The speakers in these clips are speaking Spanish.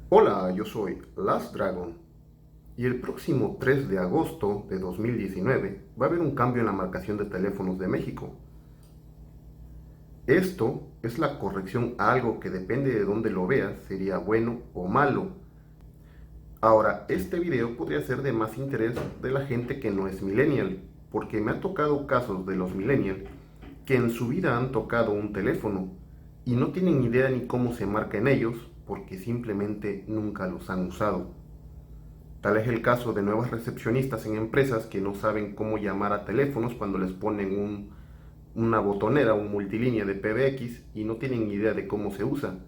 Hola, yo soy Last Dragon y el próximo 3 de agosto de 2019 va a haber un cambio en la marcación de teléfonos de México. Esto es la corrección a algo que depende de dónde lo veas, sería bueno o malo. Ahora, este video podría ser de más interés de la gente que no es millennial, porque me ha tocado casos de los millennials que en su vida han tocado un teléfono y no tienen idea ni cómo se marca en ellos porque simplemente nunca los han usado. Tal es el caso de nuevas recepcionistas en empresas que no saben cómo llamar a teléfonos cuando les ponen una botonera, un multilínea de PBX y no tienen idea de cómo se usa.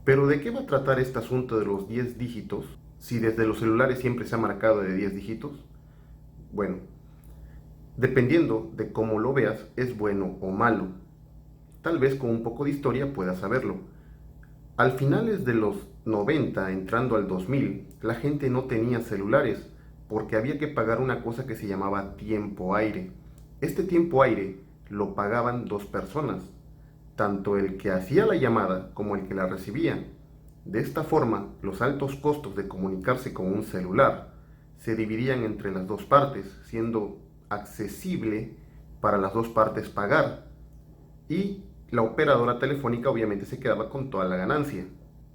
Pero ¿de qué va a tratar este asunto de los 10 dígitos si desde los celulares siempre se ha marcado de 10 dígitos? Bueno, dependiendo de cómo lo veas, es bueno o malo. Tal vez con un poco de historia puedas saberlo. Al finales de los 90, entrando al 2000, la gente no tenía celulares porque había que pagar una cosa que se llamaba tiempo aire. Este tiempo aire lo pagaban dos personas, tanto el que hacía la llamada como el que la recibía. De esta forma, los altos costos de comunicarse con un celular se dividían entre las dos partes, siendo accesible para las dos partes pagar. Y la operadora telefónica obviamente se quedaba con toda la ganancia.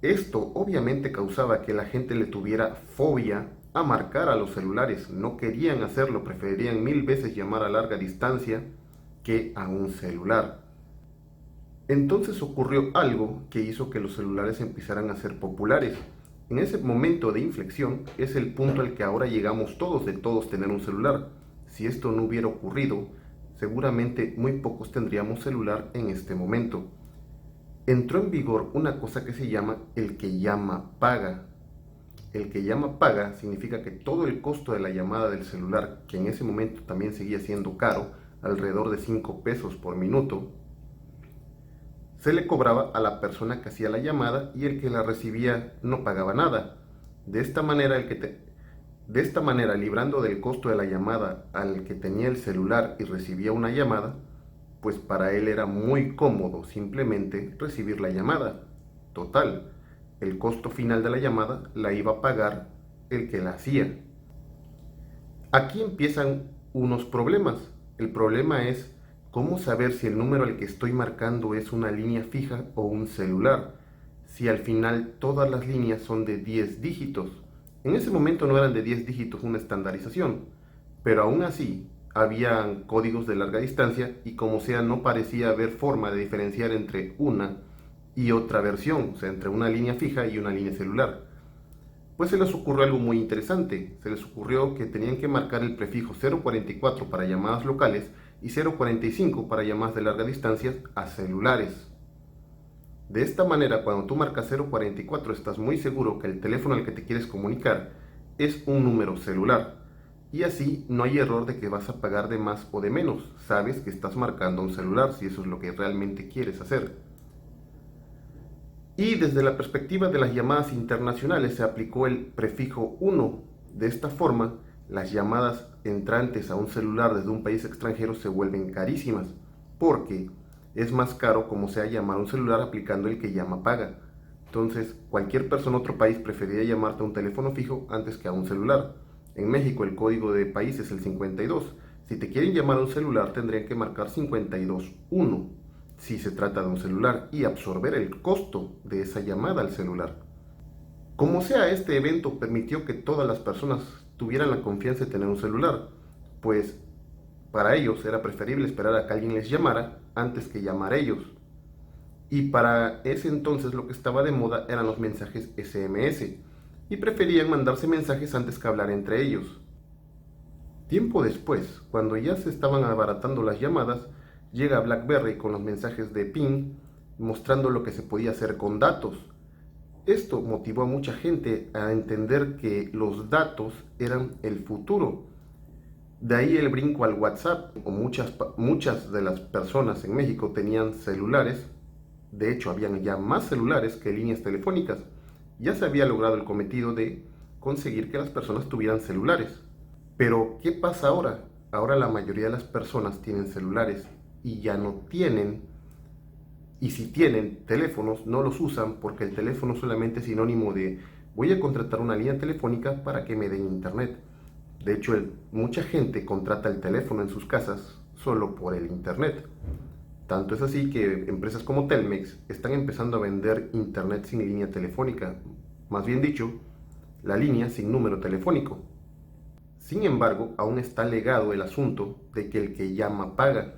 Esto obviamente causaba que la gente le tuviera fobia a marcar a los celulares. No querían hacerlo, preferirían mil veces llamar a larga distancia que a un celular. Entonces ocurrió algo que hizo que los celulares empezaran a ser populares. En ese momento de inflexión es el punto al que ahora llegamos todos, de todos tener un celular. Si esto no hubiera ocurrido, seguramente muy pocos tendríamos celular en este momento. Entró en vigor una cosa que se llama el que llama paga. El que llama paga significa que todo el costo de la llamada del celular, que en ese momento también seguía siendo caro, alrededor de 5 pesos por minuto, se le cobraba a la persona que hacía la llamada y el que la recibía no pagaba nada. De esta manera, librando del costo de la llamada al que tenía el celular y recibía una llamada, pues para él era muy cómodo simplemente recibir la llamada. Total, el costo final de la llamada la iba a pagar el que la hacía. Aquí empiezan unos problemas. El problema es cómo saber si el número al que estoy marcando es una línea fija o un celular, si al final todas las líneas son de 10 dígitos. En ese momento no eran de 10 dígitos una estandarización, pero aún así habían códigos de larga distancia y como sea no parecía haber forma de diferenciar entre una y otra versión, o sea, entre una línea fija y una línea celular. Pues se les ocurrió algo muy interesante. Se les ocurrió que tenían que marcar el prefijo 044 para llamadas locales y 045 para llamadas de larga distancia a celulares. De esta manera, cuando tú marcas 044, estás muy seguro que el teléfono al que te quieres comunicar es un número celular. Y así no hay error de que vas a pagar de más o de menos. Sabes que estás marcando un celular si eso es lo que realmente quieres hacer. Y desde la perspectiva de las llamadas internacionales se aplicó el prefijo 1. De esta forma, las llamadas entrantes a un celular desde un país extranjero se vuelven carísimas, porque es más caro como sea llamar a un celular aplicando el que llama paga. Entonces, cualquier persona en otro país preferiría llamarte a un teléfono fijo antes que a un celular. En México el código de país es el 52. Si te quieren llamar a un celular tendrían que marcar 52.1 si se trata de un celular y absorber el costo de esa llamada al celular. Como sea, este evento permitió que todas las personas tuvieran la confianza de tener un celular, pues para ellos era preferible esperar a que alguien les llamara antes que llamar a ellos. Y para ese entonces lo que estaba de moda eran los mensajes SMS, y preferían mandarse mensajes antes que hablar entre ellos. Tiempo después, cuando ya se estaban abaratando las llamadas, llega BlackBerry con los mensajes de ping mostrando lo que se podía hacer con datos. Esto motivó a mucha gente a entender que los datos eran el futuro. De ahí el brinco al WhatsApp. Muchas de las personas en México tenían celulares. De hecho, habían ya más celulares que líneas telefónicas. Ya se había logrado el cometido de conseguir que las personas tuvieran celulares. Pero, ¿qué pasa ahora? Ahora la mayoría de las personas tienen celulares y ya no tienen Y si tienen teléfonos, no los usan porque el teléfono solamente es sinónimo de voy a contratar una línea telefónica para que me den internet. De hecho, mucha gente contrata el teléfono en sus casas solo por el internet. Tanto es así que empresas como Telmex están empezando a vender internet sin línea telefónica, más bien dicho, la línea sin número telefónico. Sin embargo, aún está legado el asunto de que el que llama paga.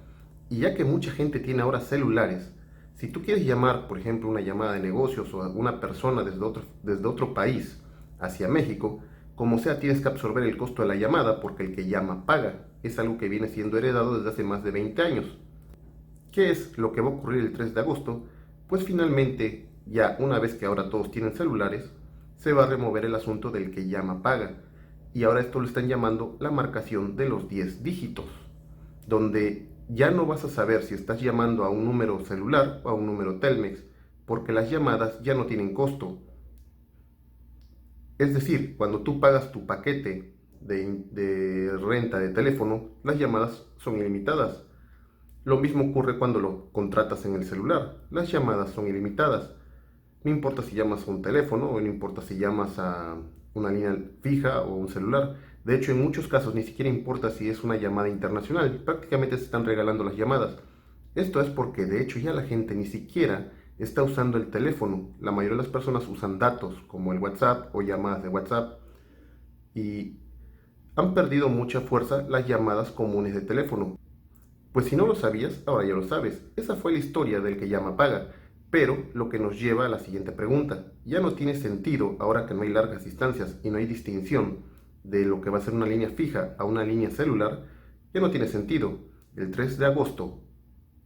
Y ya que mucha gente tiene ahora celulares, si tú quieres llamar, por ejemplo, una llamada de negocios o a una persona desde otro país hacia México, como sea tienes que absorber el costo de la llamada porque el que llama paga. Es algo que viene siendo heredado desde hace más de 20 años. ¿Qué es lo que va a ocurrir el 3 de agosto? Pues finalmente, ya una vez que ahora todos tienen celulares, se va a remover el asunto del que llama paga. Y ahora esto lo están llamando la marcación de los 10 dígitos, donde ya no vas a saber si estás llamando a un número celular o a un número Telmex, porque las llamadas ya no tienen costo. Es decir, cuando tú pagas tu paquete de renta de teléfono, las llamadas son ilimitadas. Lo mismo ocurre cuando lo contratas en el celular. Las llamadas son ilimitadas. No importa si llamas a un teléfono o no importa si llamas a una línea fija o un celular. De hecho, en muchos casos ni siquiera importa si es una llamada internacional. Prácticamente se están regalando las llamadas. Esto es porque de hecho ya la gente ni siquiera está usando el teléfono. La mayoría de las personas usan datos como el WhatsApp o llamadas de WhatsApp. Y han perdido mucha fuerza las llamadas comunes de teléfono. Pues si no lo sabías, ahora ya lo sabes. Esa fue la historia del que llama paga. Pero lo que nos lleva a la siguiente pregunta. Ya no tiene sentido, ahora que no hay largas distancias y no hay distinción de lo que va a ser una línea fija a una línea celular, ya no tiene sentido. El 3 de agosto,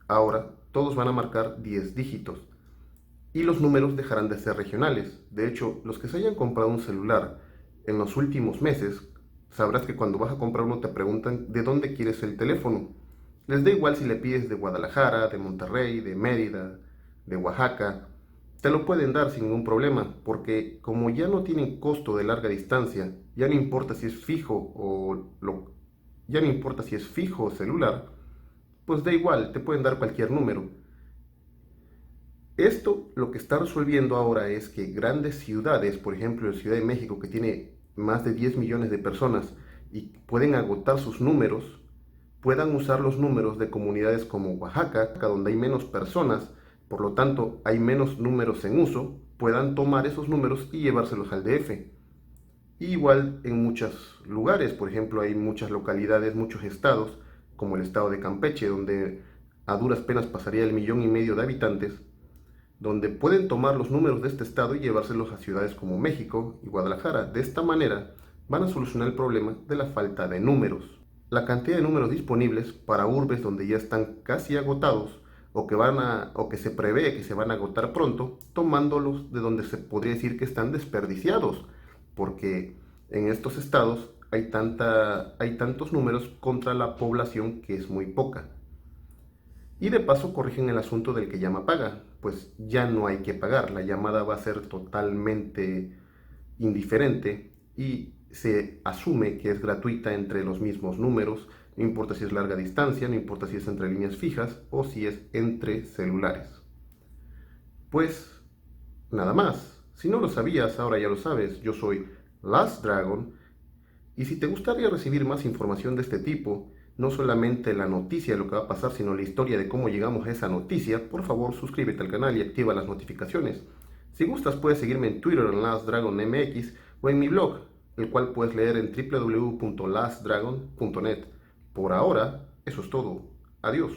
ahora todos van a marcar 10 dígitos y los números dejarán de ser regionales. De hecho, los que se hayan comprado un celular en los últimos meses, sabrás que cuando vas a comprar uno te preguntan de dónde quieres el teléfono. Les da igual si le pides de Guadalajara, de Monterrey, de Mérida, de Oaxaca, te lo pueden dar sin ningún problema, porque como ya no tienen costo de larga distancia, ya no importa si es fijo ya no importa si es fijo o celular, pues da igual, te pueden dar cualquier número. Esto lo que está resolviendo ahora es que grandes ciudades, por ejemplo, la Ciudad de México, que tiene más de 10 millones de personas y pueden agotar sus números, puedan usar los números de comunidades como Oaxaca, donde hay menos personas, por lo tanto hay menos números en uso, puedan tomar esos números y llevárselos al DF. Y igual en muchos lugares, por ejemplo, hay muchas localidades, muchos estados, como el estado de Campeche, donde a duras penas pasaría el 1,5 millones de habitantes, donde pueden tomar los números de este estado y llevárselos a ciudades como México y Guadalajara. De esta manera van a solucionar el problema de la falta de números. La cantidad de números disponibles para urbes donde ya están casi agotados o que se prevé que se van a agotar pronto, tomándolos de donde se podría decir que están desperdiciados, porque en estos estados hay tantos números contra la población que es muy poca. Y de paso corrigen el asunto del que llama paga, pues ya no hay que pagar, la llamada va a ser totalmente indiferente y se asume que es gratuita entre los mismos números, no importa si es larga distancia, no importa si es entre líneas fijas o si es entre celulares. Pues nada más, si no lo sabías, ahora ya lo sabes, yo soy Last Dragon y si te gustaría recibir más información de este tipo, no solamente la noticia de lo que va a pasar, sino la historia de cómo llegamos a esa noticia, por favor suscríbete al canal y activa las notificaciones. Si gustas puedes seguirme en Twitter en LastDragonMX o en mi blog, el cual puedes leer en www.lastdragon.net. Por ahora, eso es todo. Adiós.